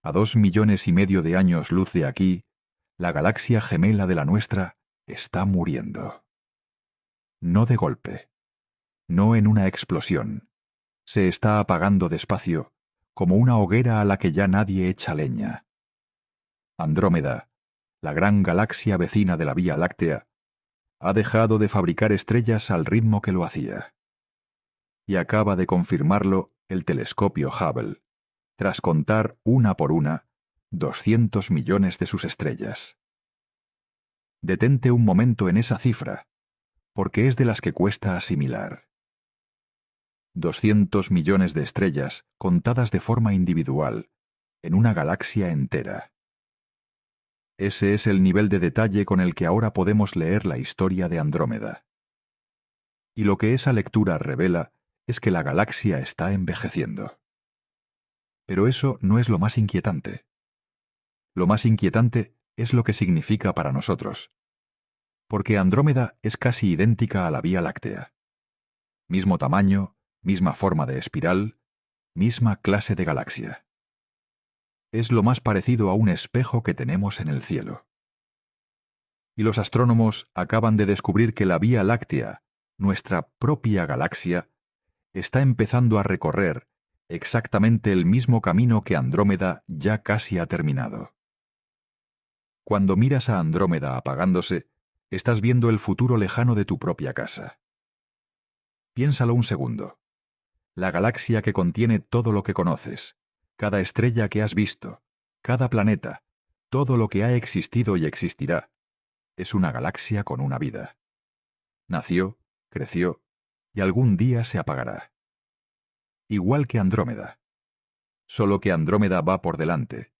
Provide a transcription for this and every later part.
A 2,5 millones de años luz de aquí, la galaxia gemela de la nuestra está muriendo. No de golpe, no en una explosión. Se está apagando despacio, como una hoguera a la que ya nadie echa leña. Andrómeda, la gran galaxia vecina de la Vía Láctea, ha dejado de fabricar estrellas al ritmo que lo hacía. Y acaba de confirmarlo el telescopio Hubble, tras contar una por una 200 millones de sus estrellas. Detente un momento en esa cifra, porque es de las que cuesta asimilar. 200 millones de estrellas contadas de forma individual, en una galaxia entera. Ese es el nivel de detalle con el que ahora podemos leer la historia de Andrómeda. Y lo que esa lectura revela es que la galaxia está envejeciendo. Pero eso no es lo más inquietante. Lo más inquietante es lo que significa para nosotros. Porque Andrómeda es casi idéntica a la Vía Láctea. Mismo tamaño, misma forma de espiral, misma clase de galaxia. Es lo más parecido a un espejo que tenemos en el cielo. Y los astrónomos acaban de descubrir que la Vía Láctea, nuestra propia galaxia, está empezando a recorrer exactamente el mismo camino que Andrómeda ya casi ha terminado. Cuando miras a Andrómeda apagándose, estás viendo el futuro lejano de tu propia casa. Piénsalo un segundo. La galaxia que contiene todo lo que conoces, cada estrella que has visto, cada planeta, todo lo que ha existido y existirá, es una galaxia con una vida. Nació, creció, y algún día se apagará. Igual que Andrómeda. Solo que Andrómeda va por delante,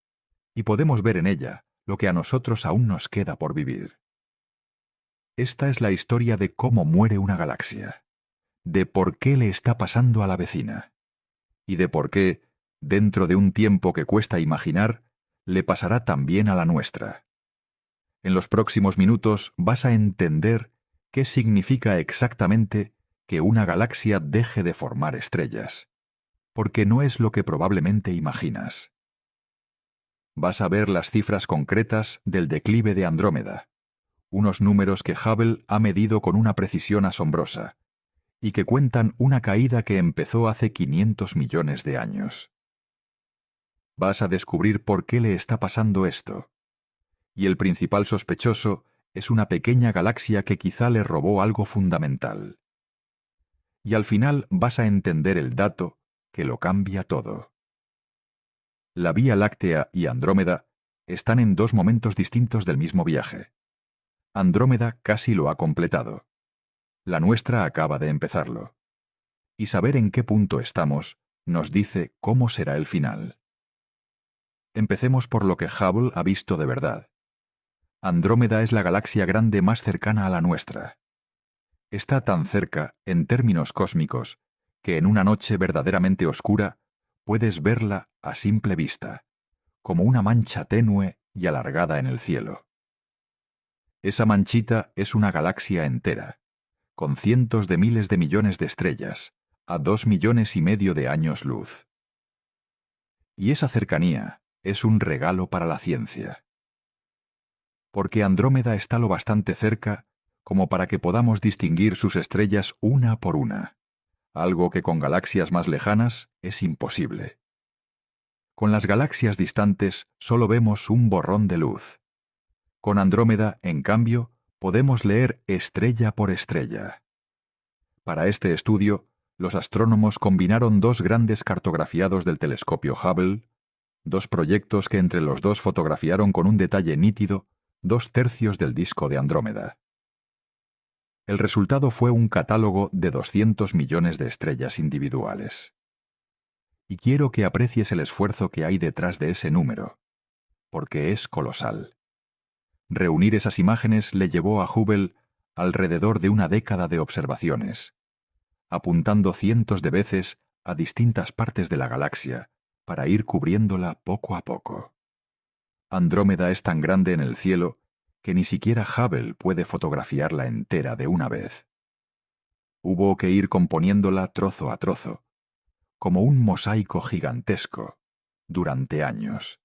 y podemos ver en ella lo que a nosotros aún nos queda por vivir. Esta es la historia de cómo muere una galaxia, de por qué le está pasando a la vecina, y de por qué, dentro de un tiempo que cuesta imaginar, le pasará también a la nuestra. En los próximos minutos vas a entender qué significa exactamente que una galaxia deje de formar estrellas, porque no es lo que probablemente imaginas. Vas a ver las cifras concretas del declive de Andrómeda, unos números que Hubble ha medido con una precisión asombrosa, y que cuentan una caída que empezó hace 500 millones de años. Vas a descubrir por qué le está pasando esto. Y el principal sospechoso es una pequeña galaxia que quizá le robó algo fundamental. Y al final vas a entender el dato que lo cambia todo. La Vía Láctea y Andrómeda están en dos momentos distintos del mismo viaje. Andrómeda casi lo ha completado. La nuestra acaba de empezarlo. Y saber en qué punto estamos nos dice cómo será el final. Empecemos por lo que Hubble ha visto de verdad. Andrómeda es la galaxia grande más cercana a la nuestra. Está tan cerca, en términos cósmicos, que en una noche verdaderamente oscura puedes verla a simple vista, como una mancha tenue y alargada en el cielo. Esa manchita es una galaxia entera, con cientos de miles de millones de estrellas, a 2,5 millones de años luz. Y esa cercanía es un regalo para la ciencia. Porque Andrómeda está lo bastante cerca como para que podamos distinguir sus estrellas una por una, algo que con galaxias más lejanas es imposible. Con las galaxias distantes solo vemos un borrón de luz. Con Andrómeda, en cambio, podemos leer estrella por estrella. Para este estudio, los astrónomos combinaron dos grandes cartografiados del telescopio Hubble, dos proyectos que entre los dos fotografiaron con un detalle nítido 2/3 del disco de Andrómeda. El resultado fue un catálogo de 200 millones de estrellas individuales. Y quiero que aprecies el esfuerzo que hay detrás de ese número, porque es colosal. Reunir esas imágenes le llevó a Hubble alrededor de una década de observaciones, apuntando cientos de veces a distintas partes de la galaxia para ir cubriéndola poco a poco. Andrómeda es tan grande en el cielo que ni siquiera Hubble puede fotografiarla entera de una vez. Hubo que ir componiéndola trozo a trozo, como un mosaico gigantesco, durante años.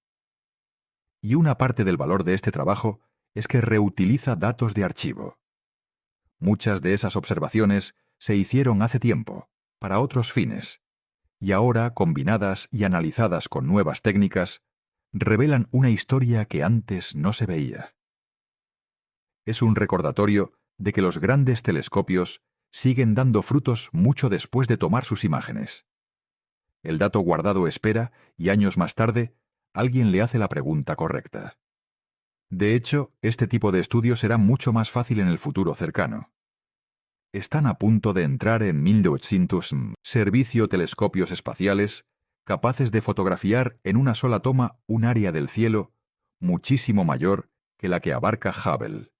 Y una parte del valor de este trabajo es que reutiliza datos de archivo. Muchas de esas observaciones se hicieron hace tiempo, para otros fines, y ahora, combinadas y analizadas con nuevas técnicas, revelan una historia que antes no se veía. Es un recordatorio de que los grandes telescopios siguen dando frutos mucho después de tomar sus imágenes. El dato guardado espera y años más tarde, alguien le hace la pregunta correcta. De hecho, este tipo de estudio será mucho más fácil en el futuro cercano. Están a punto de entrar en 1800 servicio telescopios espaciales capaces de fotografiar en una sola toma un área del cielo muchísimo mayor que la que abarca Hubble.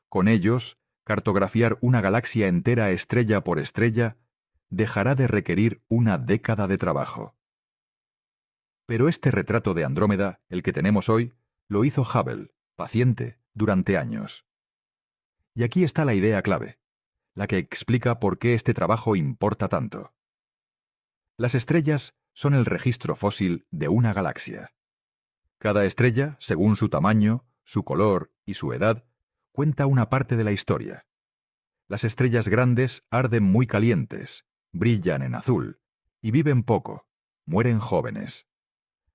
Con ellos, cartografiar una galaxia entera estrella por estrella dejará de requerir una década de trabajo. Pero este retrato de Andrómeda, el que tenemos hoy, lo hizo Hubble, paciente, durante años. Y aquí está la idea clave, la que explica por qué este trabajo importa tanto. Las estrellas son el registro fósil de una galaxia. Cada estrella, según su tamaño, su color y su edad, cuenta una parte de la historia. Las estrellas grandes arden muy calientes, brillan en azul, y viven poco, mueren jóvenes.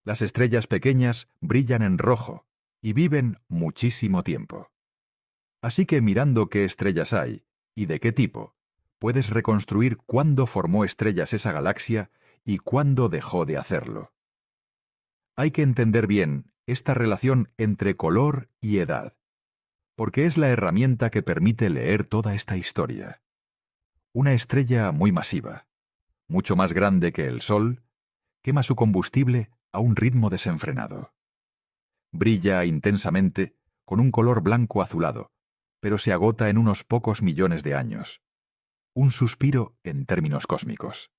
Las estrellas pequeñas brillan en rojo, y viven muchísimo tiempo. Así que mirando qué estrellas hay, y de qué tipo, puedes reconstruir cuándo formó estrellas esa galaxia y cuándo dejó de hacerlo. Hay que entender bien esta relación entre color y edad, porque es la herramienta que permite leer toda esta historia. Una estrella muy masiva, mucho más grande que el Sol, quema su combustible a un ritmo desenfrenado. Brilla intensamente con un color blanco azulado, pero se agota en unos pocos millones de años. Un suspiro en términos cósmicos.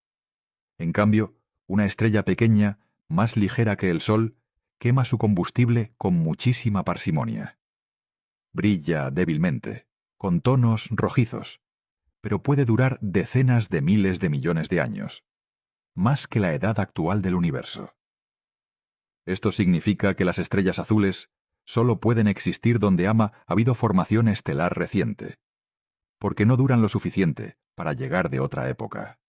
En cambio, una estrella pequeña, más ligera que el Sol, quema su combustible con muchísima parsimonia. Brilla débilmente, con tonos rojizos, pero puede durar decenas de miles de millones de años, más que la edad actual del universo. Esto significa que las estrellas azules solo pueden existir donde ha habido formación estelar reciente, porque no duran lo suficiente para llegar de otra época.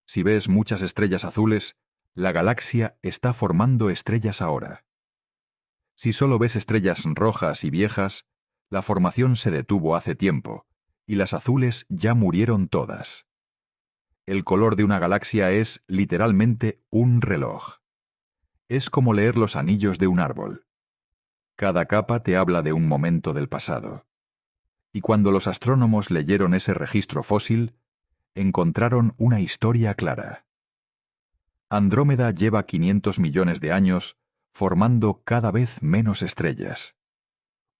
Si ves muchas estrellas azules, la galaxia está formando estrellas ahora. Si solo ves estrellas rojas y viejas, la formación se detuvo hace tiempo, y las azules ya murieron todas. El color de una galaxia es, literalmente, un reloj. Es como leer los anillos de un árbol. Cada capa te habla de un momento del pasado. Y cuando los astrónomos leyeron ese registro fósil, encontraron una historia clara. Andrómeda lleva 500 millones de años formando cada vez menos estrellas.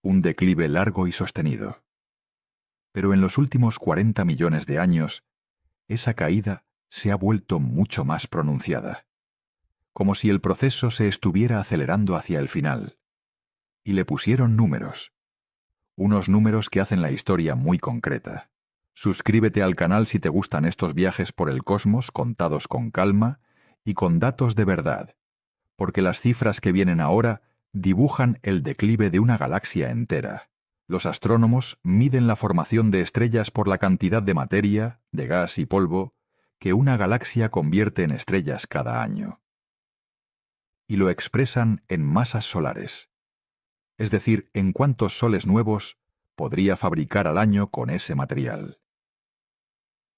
Un declive largo y sostenido. Pero en los últimos 40 millones de años, esa caída se ha vuelto mucho más pronunciada. Como si el proceso se estuviera acelerando hacia el final. Y le pusieron números. Unos números que hacen la historia muy concreta. Suscríbete al canal si te gustan estos viajes por el cosmos contados con calma y con datos de verdad, porque las cifras que vienen ahora dibujan el declive de una galaxia entera. Los astrónomos miden la formación de estrellas por la cantidad de materia, de gas y polvo que una galaxia convierte en estrellas cada año. Y lo expresan en masas solares. Es decir, en cuántos soles nuevos podría fabricar al año con ese material.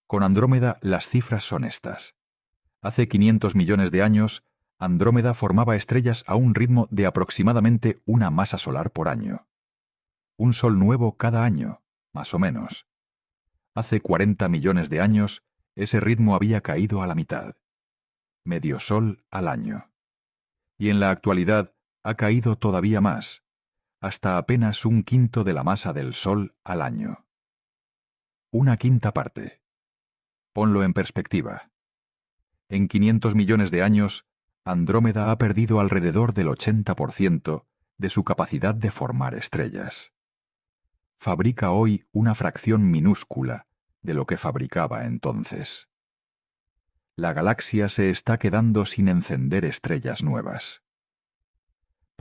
Con Andrómeda las cifras son estas. Hace 500 millones de años, Andrómeda formaba estrellas a un ritmo de aproximadamente una masa solar por año. Un sol nuevo cada año, más o menos. Hace 40 millones de años, ese ritmo había caído a la mitad. Medio sol al año. Y en la actualidad ha caído todavía más, hasta apenas un quinto de la masa del Sol al año. Una quinta parte. Ponlo en perspectiva. En 500 millones de años, Andrómeda ha perdido alrededor del 80% de su capacidad de formar estrellas. Fabrica hoy una fracción minúscula de lo que fabricaba entonces. La galaxia se está quedando sin encender estrellas nuevas.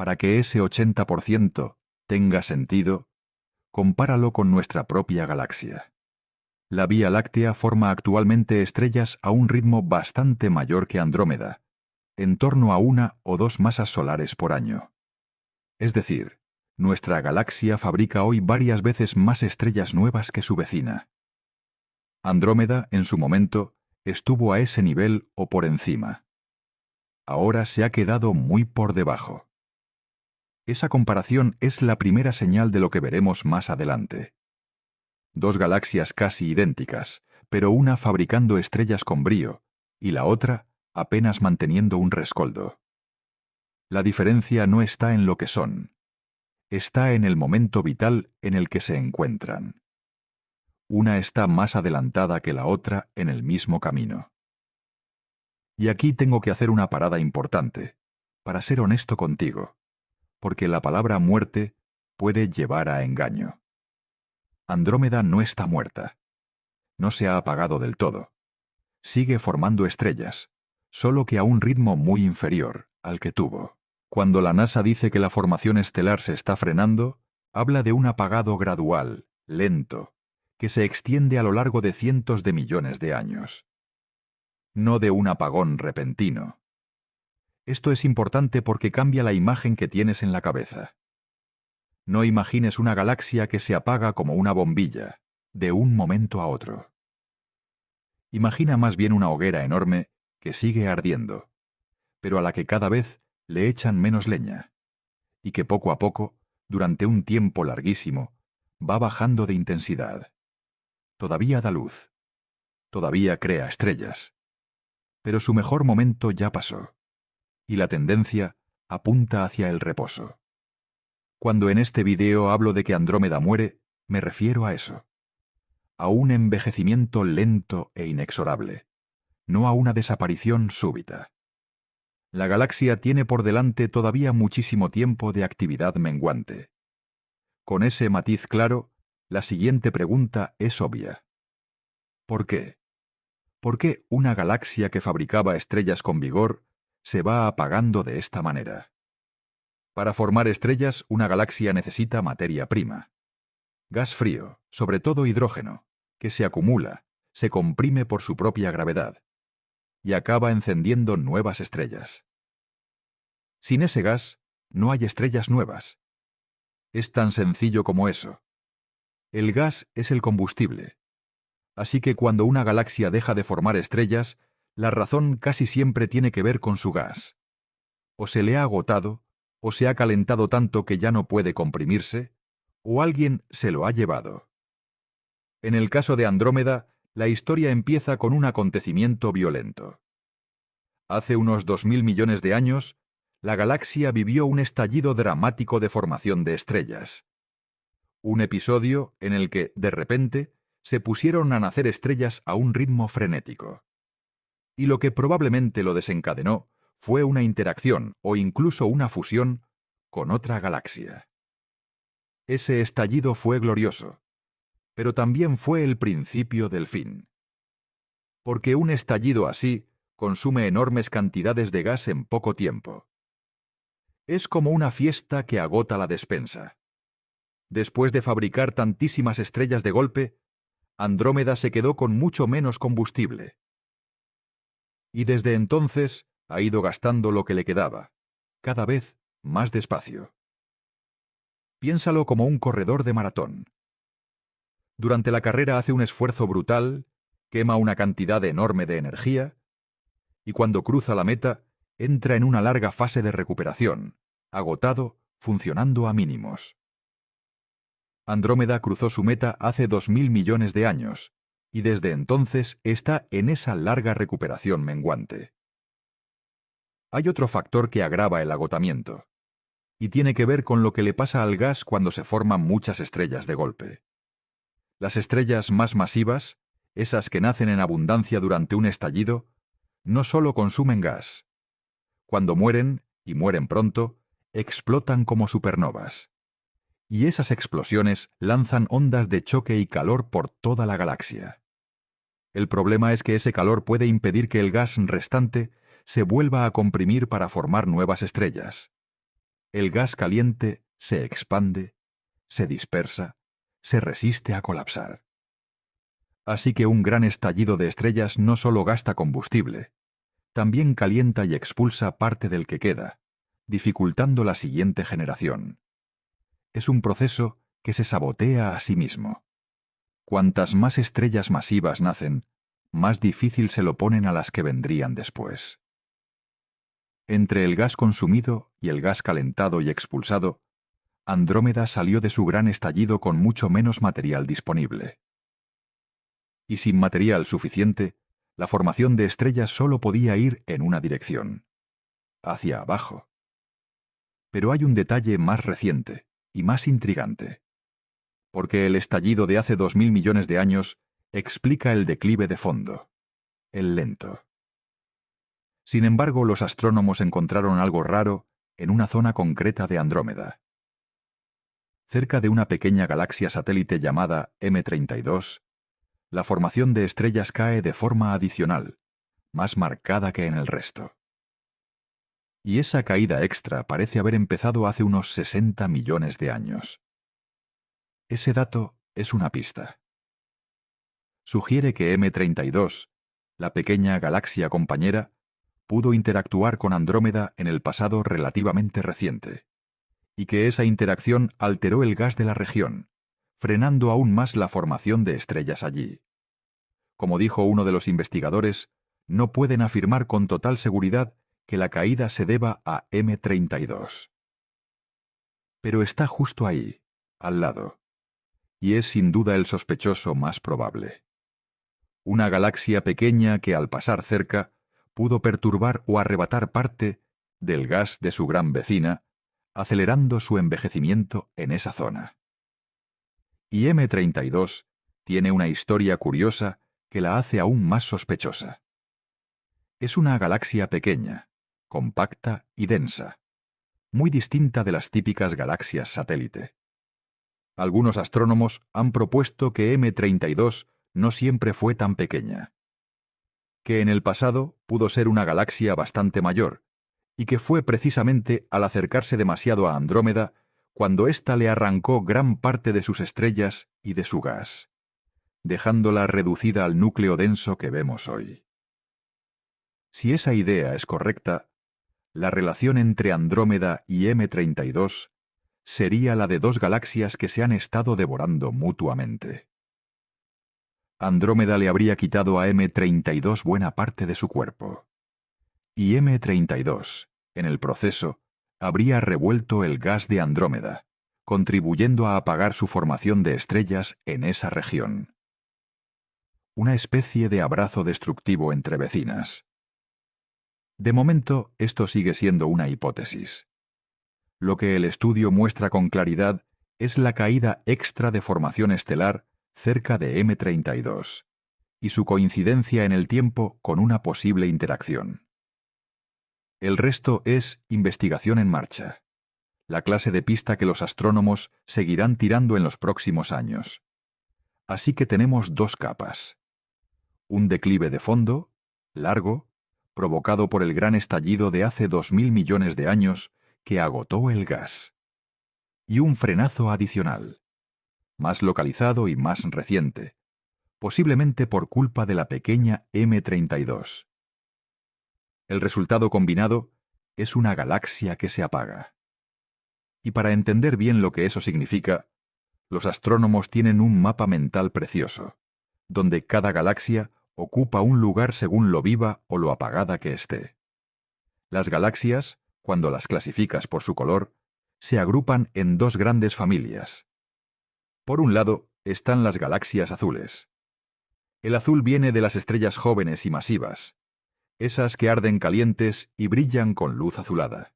Para que ese 80% tenga sentido, compáralo con nuestra propia galaxia. La Vía Láctea forma actualmente estrellas a un ritmo bastante mayor que Andrómeda, en torno a 1 o 2 masas solares por año. Es decir, nuestra galaxia fabrica hoy varias veces más estrellas nuevas que su vecina. Andrómeda, en su momento, estuvo a ese nivel o por encima. Ahora se ha quedado muy por debajo. Esa comparación es la primera señal de lo que veremos más adelante. 2 galaxias casi idénticas, pero una fabricando estrellas con brío y la otra apenas manteniendo un rescoldo. La diferencia no está en lo que son, está en el momento vital en el que se encuentran. Una está más adelantada que la otra en el mismo camino. Y aquí tengo que hacer una parada importante, para ser honesto contigo, porque la palabra muerte puede llevar a engaño. Andrómeda no está muerta. No se ha apagado del todo. Sigue formando estrellas, solo que a un ritmo muy inferior al que tuvo. Cuando la NASA dice que la formación estelar se está frenando, habla de un apagado gradual, lento, que se extiende a lo largo de cientos de millones de años. No de un apagón repentino. Esto es importante porque cambia la imagen que tienes en la cabeza. No imagines una galaxia que se apaga como una bombilla, de un momento a otro. Imagina más bien una hoguera enorme que sigue ardiendo, pero a la que cada vez le echan menos leña, y que poco a poco, durante un tiempo larguísimo, va bajando de intensidad. Todavía da luz, todavía crea estrellas, pero su mejor momento ya pasó, y la tendencia apunta hacia el reposo. Cuando en este video hablo de que Andrómeda muere, me refiero a eso, a un envejecimiento lento e inexorable, no a una desaparición súbita. La galaxia tiene por delante todavía muchísimo tiempo de actividad menguante. Con ese matiz claro, la siguiente pregunta es obvia. ¿Por qué? ¿Por qué una galaxia que fabricaba estrellas con vigor se va apagando de esta manera? Para formar estrellas, una galaxia necesita materia prima. Gas frío, sobre todo hidrógeno, que se acumula, se comprime por su propia gravedad y acaba encendiendo nuevas estrellas. Sin ese gas, no hay estrellas nuevas. Es tan sencillo como eso. El gas es el combustible. Así que cuando una galaxia deja de formar estrellas, la razón casi siempre tiene que ver con su gas. O se le ha agotado, o se ha calentado tanto que ya no puede comprimirse, o alguien se lo ha llevado. En el caso de Andrómeda, la historia empieza con un acontecimiento violento. Hace unos 2000 millones de años, la galaxia vivió un estallido dramático de formación de estrellas. Un episodio en el que, de repente, se pusieron a nacer estrellas a un ritmo frenético. Y lo que probablemente lo desencadenó fue una interacción o incluso una fusión con otra galaxia. Ese estallido fue glorioso, pero también fue el principio del fin. Porque un estallido así consume enormes cantidades de gas en poco tiempo. Es como una fiesta que agota la despensa. Después de fabricar tantísimas estrellas de golpe, Andrómeda se quedó con mucho menos combustible. Y desde entonces ha ido gastando lo que le quedaba, cada vez más despacio. Piénsalo como un corredor de maratón. Durante la carrera hace un esfuerzo brutal, quema una cantidad enorme de energía, y cuando cruza la meta, entra en una larga fase de recuperación, agotado, funcionando a mínimos. Andrómeda cruzó su meta hace 2000 millones de años, y desde entonces está en esa larga recuperación menguante. Hay otro factor que agrava el agotamiento, y tiene que ver con lo que le pasa al gas cuando se forman muchas estrellas de golpe. Las estrellas más masivas, esas que nacen en abundancia durante un estallido, no solo consumen gas. Cuando mueren, y mueren pronto, explotan como supernovas. Y esas explosiones lanzan ondas de choque y calor por toda la galaxia. El problema es que ese calor puede impedir que el gas restante se vuelva a comprimir para formar nuevas estrellas. el gas caliente se expande, se dispersa, se resiste a colapsar. Así que un gran estallido de estrellas no solo gasta combustible, también calienta y expulsa parte del que queda, dificultando la siguiente generación. Es un proceso que se sabotea a sí mismo. Cuantas más estrellas masivas nacen, más difícil se lo ponen a las que vendrían después. Entre el gas consumido y el gas calentado y expulsado, Andrómeda salió de su gran estallido con mucho menos material disponible. Y sin material suficiente, la formación de estrellas solo podía ir en una dirección, hacia abajo. Pero hay un detalle más reciente y más intrigante, porque el estallido de hace 2000 millones de años explica el declive de fondo, el lento. Sin embargo, los astrónomos encontraron algo raro en una zona concreta de Andrómeda. Cerca de una pequeña galaxia satélite llamada M32, la formación de estrellas cae de forma adicional, más marcada que en el resto. Y esa caída extra parece haber empezado hace unos 60 millones de años. Ese dato es una pista. Sugiere que M32, la pequeña galaxia compañera, pudo interactuar con Andrómeda en el pasado relativamente reciente, y que esa interacción alteró el gas de la región, frenando aún más la formación de estrellas allí. Como dijo uno de los investigadores, no pueden afirmar con total seguridad que la caída se deba a M32. Pero está justo ahí, al lado, y es sin duda el sospechoso más probable. Una galaxia pequeña que al pasar cerca pudo perturbar o arrebatar parte del gas de su gran vecina, acelerando su envejecimiento en esa zona. Y M32 tiene una historia curiosa que la hace aún más sospechosa. Es una galaxia pequeña, compacta y densa, muy distinta de las típicas galaxias satélite. Algunos astrónomos han propuesto que M32 no siempre fue tan pequeña, que en el pasado pudo ser una galaxia bastante mayor, y que fue precisamente al acercarse demasiado a Andrómeda cuando ésta le arrancó gran parte de sus estrellas y de su gas, dejándola reducida al núcleo denso que vemos hoy. Si esa idea es correcta, la relación entre Andrómeda y M32 sería la de dos galaxias que se han estado devorando mutuamente. Andrómeda le habría quitado a M32 buena parte de su cuerpo. Y M32, en el proceso, habría revuelto el gas de Andrómeda, contribuyendo a apagar su formación de estrellas en esa región. Una especie de abrazo destructivo entre vecinas. De momento, esto sigue siendo una hipótesis. Lo que el estudio muestra con claridad es la caída extra de formación estelar cerca de M32 y su coincidencia en el tiempo con una posible interacción. El resto es investigación en marcha, la clase de pista que los astrónomos seguirán tirando en los próximos años. Así que tenemos dos capas. Un declive de fondo, largo, provocado por el gran estallido de hace 2000 millones de años que agotó el gas. Y un frenazo adicional, más localizado y más reciente, posiblemente por culpa de la pequeña M32. El resultado combinado es una galaxia que se apaga. Y para entender bien lo que eso significa, los astrónomos tienen un mapa mental precioso, donde cada galaxia ocupa un lugar según lo viva o lo apagada que esté. Las galaxias, cuando las clasificas por su color, se agrupan en dos grandes familias. Por un lado están las galaxias azules. El azul viene de las estrellas jóvenes y masivas, esas que arden calientes y brillan con luz azulada.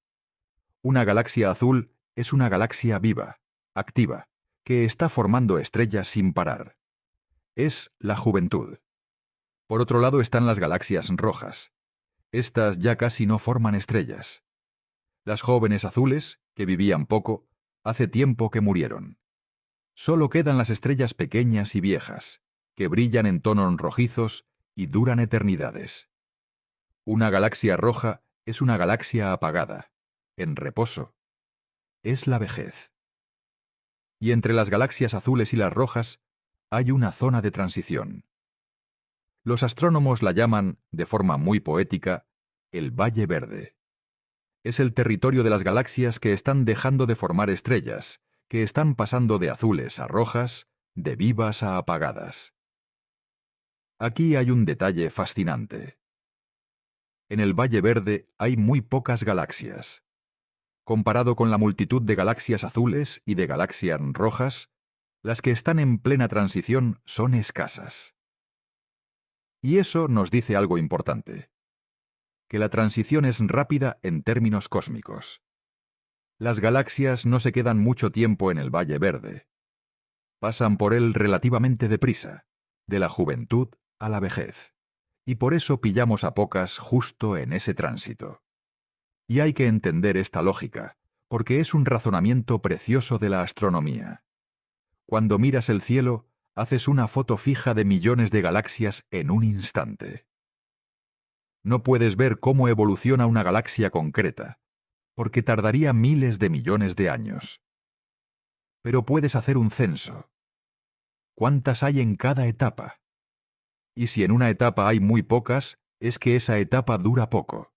Una galaxia azul es una galaxia viva, activa, que está formando estrellas sin parar. Es la juventud. Por otro lado están las galaxias rojas. Estas ya casi no forman estrellas. Las jóvenes azules, que vivían poco, hace tiempo que murieron. Solo quedan las estrellas pequeñas y viejas, que brillan en tonos rojizos y duran eternidades. Una galaxia roja es una galaxia apagada, en reposo, es la vejez. Y entre las galaxias azules y las rojas hay una zona de transición. Los astrónomos la llaman, de forma muy poética, el Valle Verde. Es el territorio de las galaxias que están dejando de formar estrellas, que están pasando de azules a rojas, de vivas a apagadas. Aquí hay un detalle fascinante. En el Valle Verde hay muy pocas galaxias. Comparado con la multitud de galaxias azules y de galaxias rojas, las que están en plena transición son escasas. Y eso nos dice algo importante: que la transición es rápida en términos cósmicos. Las galaxias no se quedan mucho tiempo en el Valle Verde. Pasan por él relativamente deprisa, de la juventud a la vejez. Y por eso pillamos a pocas justo en ese tránsito. Y hay que entender esta lógica, porque es un razonamiento precioso de la astronomía. Cuando miras el cielo, haces una foto fija de millones de galaxias en un instante. No puedes ver cómo evoluciona una galaxia concreta, porque tardaría miles de millones de años. Pero puedes hacer un censo. ¿Cuántas hay en cada etapa? Y si en una etapa hay muy pocas, es que esa etapa dura poco,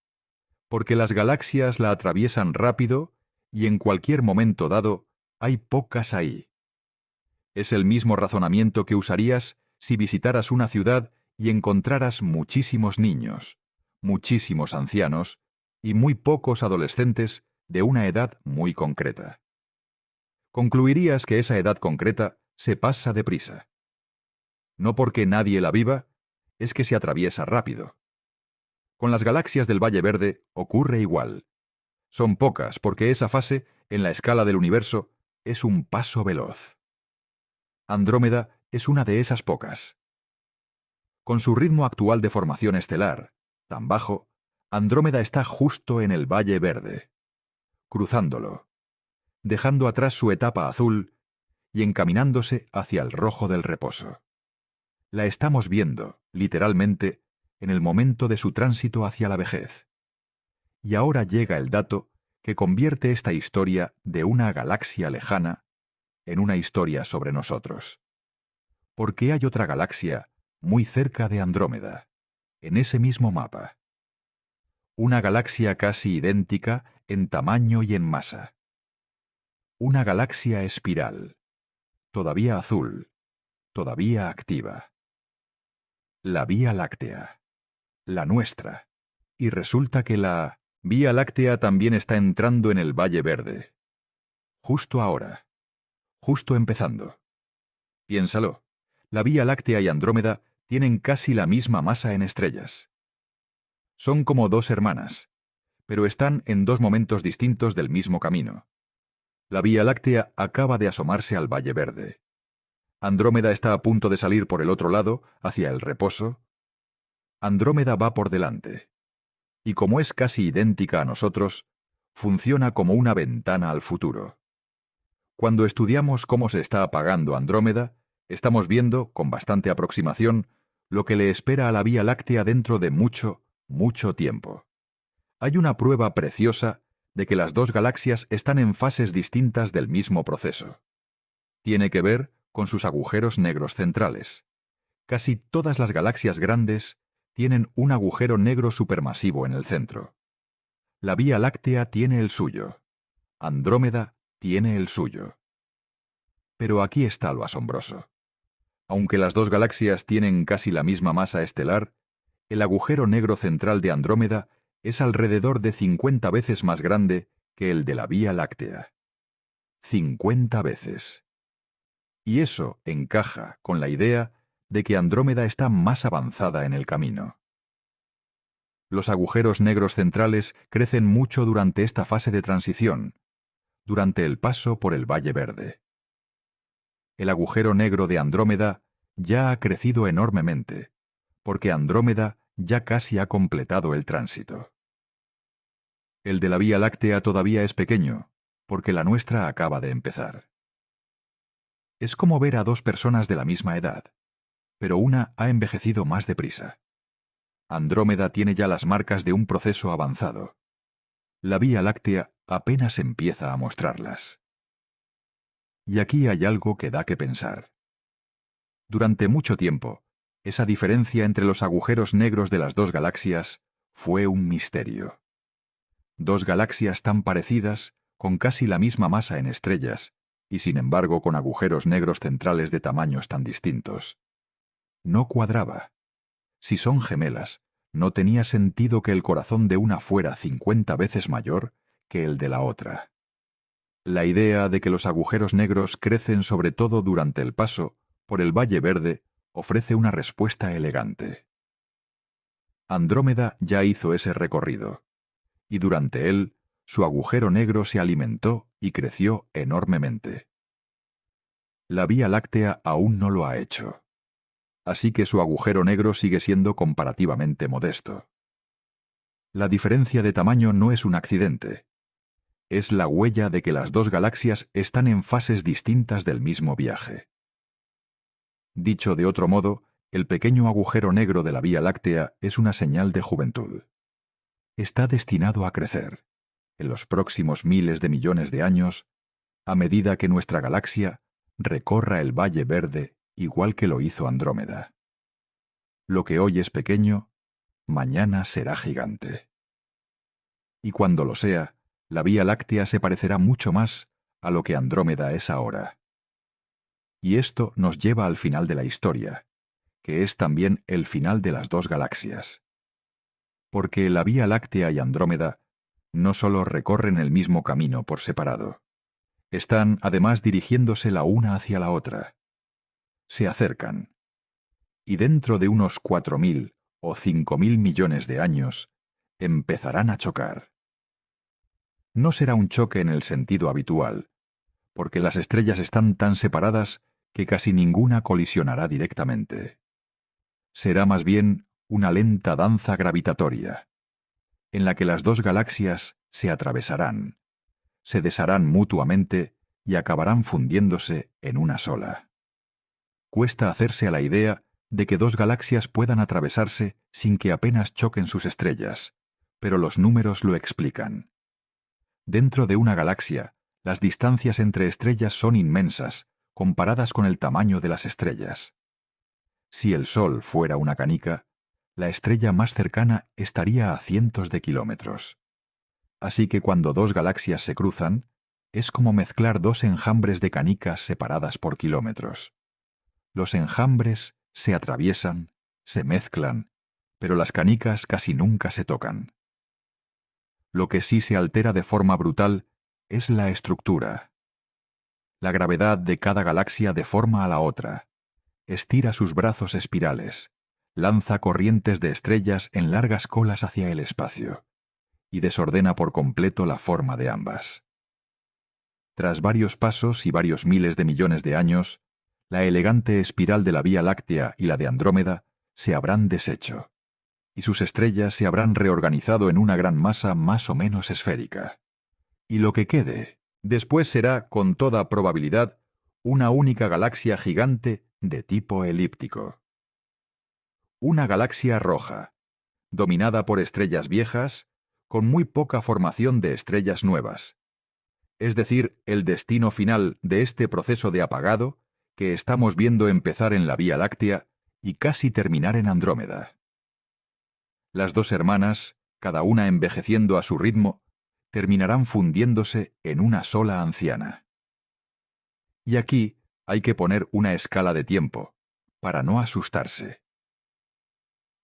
porque las galaxias la atraviesan rápido y en cualquier momento dado hay pocas ahí. Es el mismo razonamiento que usarías si visitaras una ciudad y encontraras muchísimos niños, muchísimos ancianos y muy pocos adolescentes de una edad muy concreta. Concluirías que esa edad concreta se pasa deprisa. No porque nadie la viva, es que se atraviesa rápido. Con las galaxias del Valle Verde ocurre igual. Son pocas porque esa fase, en la escala del universo, es un paso veloz. Andrómeda es una de esas pocas. Con su ritmo actual de formación estelar, tan bajo, Andrómeda está justo en el Valle Verde, cruzándolo, dejando atrás su etapa azul y encaminándose hacia el rojo del reposo. La estamos viendo, literalmente, en el momento de su tránsito hacia la vejez. Y ahora llega el dato que convierte esta historia de una galaxia lejana en una historia sobre nosotros. Porque hay otra galaxia muy cerca de Andrómeda, en ese mismo mapa. Una galaxia casi idéntica en tamaño y en masa. Una galaxia espiral, todavía azul, todavía activa. La Vía Láctea, la nuestra. Y resulta que la Vía Láctea también está entrando en el Valle Verde. Justo ahora. Justo empezando. Piénsalo. La Vía Láctea y Andrómeda tienen casi la misma masa en estrellas. Son como dos hermanas, pero están en dos momentos distintos del mismo camino. La Vía Láctea acaba de asomarse al Valle Verde. Andrómeda está a punto de salir por el otro lado, hacia el reposo. Andrómeda va por delante. Y como es casi idéntica a nosotros, funciona como una ventana al futuro. Cuando estudiamos cómo se está apagando Andrómeda, estamos viendo, con bastante aproximación, lo que le espera a la Vía Láctea dentro de mucho, mucho tiempo. Hay una prueba preciosa de que las dos galaxias están en fases distintas del mismo proceso. Tiene que ver con sus agujeros negros centrales. Casi todas las galaxias grandes tienen un agujero negro supermasivo en el centro. La Vía Láctea tiene el suyo. Andrómeda tiene el suyo. Pero aquí está lo asombroso. Aunque las dos galaxias tienen casi la misma masa estelar, el agujero negro central de Andrómeda es alrededor de 50 veces más grande que el de la Vía Láctea. 50 veces. Y eso encaja con la idea de que Andrómeda está más avanzada en el camino. Los agujeros negros centrales crecen mucho durante esta fase de transición, durante el paso por el Valle Verde. El agujero negro de Andrómeda ya ha crecido enormemente, porque Andrómeda ya casi ha completado el tránsito. El de la Vía Láctea todavía es pequeño, porque la nuestra acaba de empezar. Es como ver a dos personas de la misma edad, pero una ha envejecido más deprisa. Andrómeda tiene ya las marcas de un proceso avanzado. La Vía Láctea apenas empieza a mostrarlas. Y aquí hay algo que da que pensar. Durante mucho tiempo, esa diferencia entre los agujeros negros de las dos galaxias fue un misterio. Dos galaxias tan parecidas, con casi la misma masa en estrellas, y sin embargo con agujeros negros centrales de tamaños tan distintos. No cuadraba. Si son gemelas, no tenía sentido que el corazón de una fuera 50 veces mayor que el de la otra. La idea de que los agujeros negros crecen sobre todo durante el paso por el Valle Verde ofrece una respuesta elegante. Andrómeda ya hizo ese recorrido, y durante él su agujero negro se alimentó y creció enormemente. La Vía Láctea aún no lo ha hecho, así que su agujero negro sigue siendo comparativamente modesto. La diferencia de tamaño no es un accidente. Es la huella de que las dos galaxias están en fases distintas del mismo viaje. Dicho de otro modo, el pequeño agujero negro de la Vía Láctea es una señal de juventud. Está destinado a crecer, en los próximos miles de millones de años, a medida que nuestra galaxia recorra el Valle Verde igual que lo hizo Andrómeda. Lo que hoy es pequeño, mañana será gigante. Y cuando lo sea, la Vía Láctea se parecerá mucho más a lo que Andrómeda es ahora. Y esto nos lleva al final de la historia, que es también el final de las dos galaxias. Porque la Vía Láctea y Andrómeda no solo recorren el mismo camino por separado, están además dirigiéndose la una hacia la otra. Se acercan. Y dentro de unos 4.000 o 5.000 millones de años, empezarán a chocar. No será un choque en el sentido habitual, porque las estrellas están tan separadas que casi ninguna colisionará directamente. Será más bien una lenta danza gravitatoria, en la que las dos galaxias se atravesarán, se desharán mutuamente y acabarán fundiéndose en una sola. Cuesta hacerse a la idea de que dos galaxias puedan atravesarse sin que apenas choquen sus estrellas, pero los números lo explican. Dentro de una galaxia, las distancias entre estrellas son inmensas, comparadas con el tamaño de las estrellas. Si el Sol fuera una canica, la estrella más cercana estaría a cientos de kilómetros. Así que cuando dos galaxias se cruzan, es como mezclar dos enjambres de canicas separadas por kilómetros. Los enjambres se atraviesan, se mezclan, pero las canicas casi nunca se tocan. Lo que sí se altera de forma brutal es la estructura. La gravedad de cada galaxia deforma a la otra, estira sus brazos espirales, lanza corrientes de estrellas en largas colas hacia el espacio, y desordena por completo la forma de ambas. Tras varios pasos y varios miles de millones de años, la elegante espiral de la Vía Láctea y la de Andrómeda se habrán deshecho, y sus estrellas se habrán reorganizado en una gran masa más o menos esférica. Y lo que quede después será, con toda probabilidad, una única galaxia gigante de tipo elíptico. Una galaxia roja, dominada por estrellas viejas, con muy poca formación de estrellas nuevas. Es decir, el destino final de este proceso de apagado que estamos viendo empezar en la Vía Láctea y casi terminar en Andrómeda. Las dos hermanas, cada una envejeciendo a su ritmo, terminarán fundiéndose en una sola anciana. Y aquí hay que poner una escala de tiempo, para no asustarse.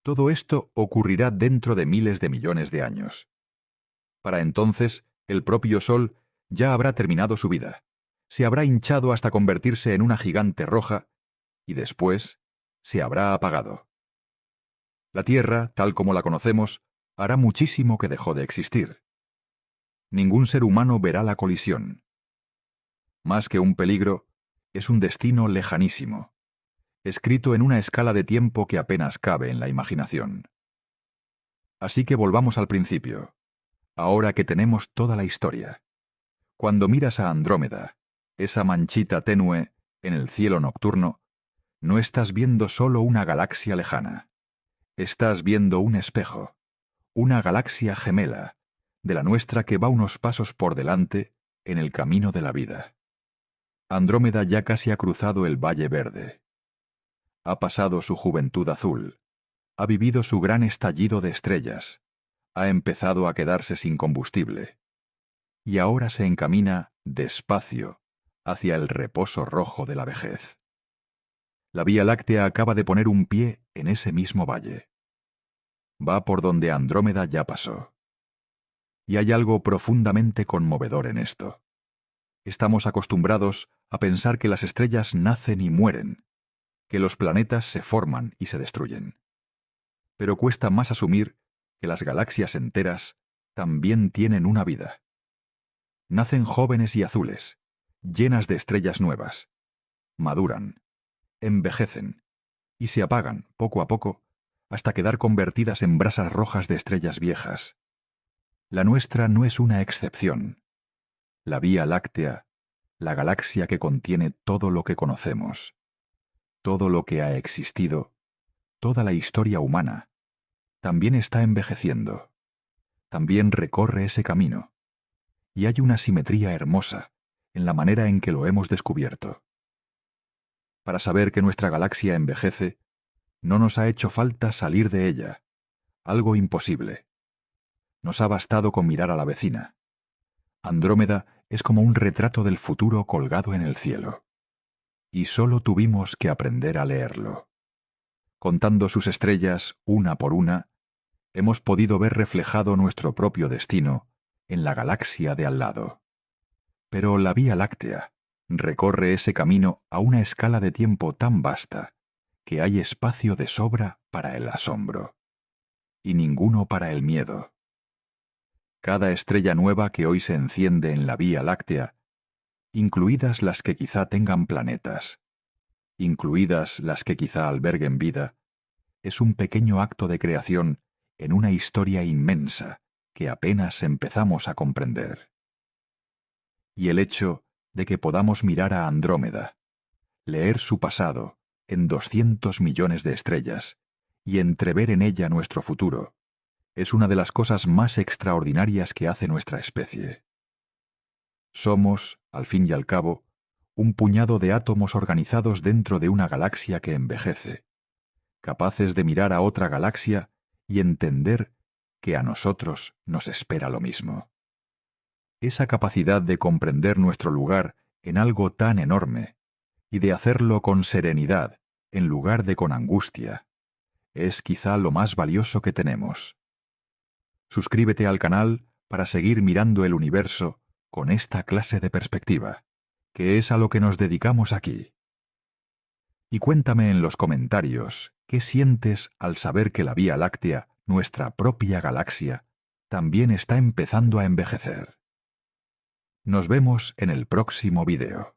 Todo esto ocurrirá dentro de miles de millones de años. Para entonces, el propio Sol ya habrá terminado su vida, se habrá hinchado hasta convertirse en una gigante roja, y después se habrá apagado. La Tierra, tal como la conocemos, hará muchísimo que dejó de existir. Ningún ser humano verá la colisión. Más que un peligro, es un destino lejanísimo, escrito en una escala de tiempo que apenas cabe en la imaginación. Así que volvamos al principio, ahora que tenemos toda la historia. Cuando miras a Andrómeda, esa manchita tenue en el cielo nocturno, no estás viendo solo una galaxia lejana. Estás viendo un espejo, una galaxia gemela, de la nuestra que va unos pasos por delante en el camino de la vida. Andrómeda ya casi ha cruzado el Valle Verde. Ha pasado su juventud azul, ha vivido su gran estallido de estrellas, ha empezado a quedarse sin combustible, y ahora se encamina despacio hacia el reposo rojo de la vejez. La Vía Láctea acaba de poner un pie en ese mismo valle. Va por donde Andrómeda ya pasó. Y hay algo profundamente conmovedor en esto. Estamos acostumbrados a pensar que las estrellas nacen y mueren, que los planetas se forman y se destruyen. Pero cuesta más asumir que las galaxias enteras también tienen una vida. Nacen jóvenes y azules, llenas de estrellas nuevas. Maduran, envejecen y se apagan poco a poco hasta quedar convertidas en brasas rojas de estrellas viejas. La nuestra no es una excepción. La Vía Láctea, la galaxia que contiene todo lo que conocemos, todo lo que ha existido, toda la historia humana, también está envejeciendo, también recorre ese camino, y hay una simetría hermosa en la manera en que lo hemos descubierto. Para saber que nuestra galaxia envejece, no nos ha hecho falta salir de ella, algo imposible. Nos ha bastado con mirar a la vecina. Andrómeda es como un retrato del futuro colgado en el cielo. Y solo tuvimos que aprender a leerlo. Contando sus estrellas una por una, hemos podido ver reflejado nuestro propio destino en la galaxia de al lado. Pero la Vía Láctea recorre ese camino a una escala de tiempo tan vasta que hay espacio de sobra para el asombro y ninguno para el miedo. Cada estrella nueva que hoy se enciende en la Vía Láctea, incluidas las que quizá tengan planetas, incluidas las que quizá alberguen vida, es un pequeño acto de creación en una historia inmensa que apenas empezamos a comprender. Y el hecho de que podamos mirar a Andrómeda, leer su pasado en 200 millones de estrellas y entrever en ella nuestro futuro, es una de las cosas más extraordinarias que hace nuestra especie. Somos, al fin y al cabo, un puñado de átomos organizados dentro de una galaxia que envejece, capaces de mirar a otra galaxia y entender que a nosotros nos espera lo mismo. Esa capacidad de comprender nuestro lugar en algo tan enorme y de hacerlo con serenidad en lugar de con angustia, es quizá lo más valioso que tenemos. Suscríbete al canal para seguir mirando el universo con esta clase de perspectiva, que es a lo que nos dedicamos aquí. Y cuéntame en los comentarios qué sientes al saber que la Vía Láctea, nuestra propia galaxia, también está empezando a envejecer. Nos vemos en el próximo video.